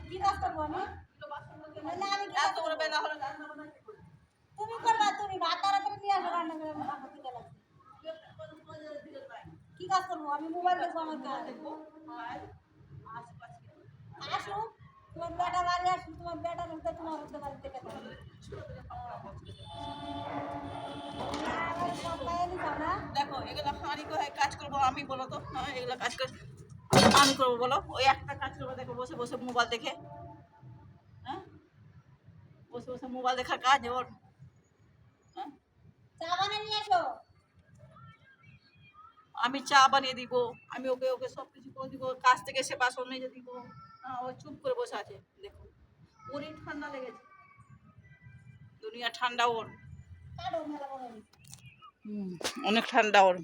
কি কাজ করবো আমি? এত বড় বেলা হলো তুমি করবা, তুমি ভাত তাড়াতাড়ি নিয়ে আসো, রান্না করে আমি ভাত দিতে লাগবে। কি কাজ করবো আমি? মোবাইল দেখবো, আমার কাজ। আসুক, তোমার বেটা বাড়ি আসুক, তোমার বেটা ঢুকতে তোমার হতে বাড়ি থেকে দেখো এগুলো হাঁড়ি করে কাজ করবো আমি, বলো তো? হ্যাঁ, এগুলো কাজ করে আমি করবো বলো? ওই একটা কাজ করবো, দেখো বসে বসে মোবাইল দেখে। হ্যাঁ, বসে বসে মোবাইল দেখার কাজ ওর। হ্যাঁ, চা বানিয়ে নিয়ে এসো। আমি চা বানিয়ে দিব, আমি ওকে ওকে সব কিছু করে দিব, কাজ থেকে এসে বাসন মেজে দিব। হ্যাঁ, ও চুপ করে বসে আছে। দেখো ওরই ঠান্ডা লেগেছে, দুনিয়া ঠান্ডা ওর। কাটো মেলা বড়। অনেক ঠান্ডা ওর।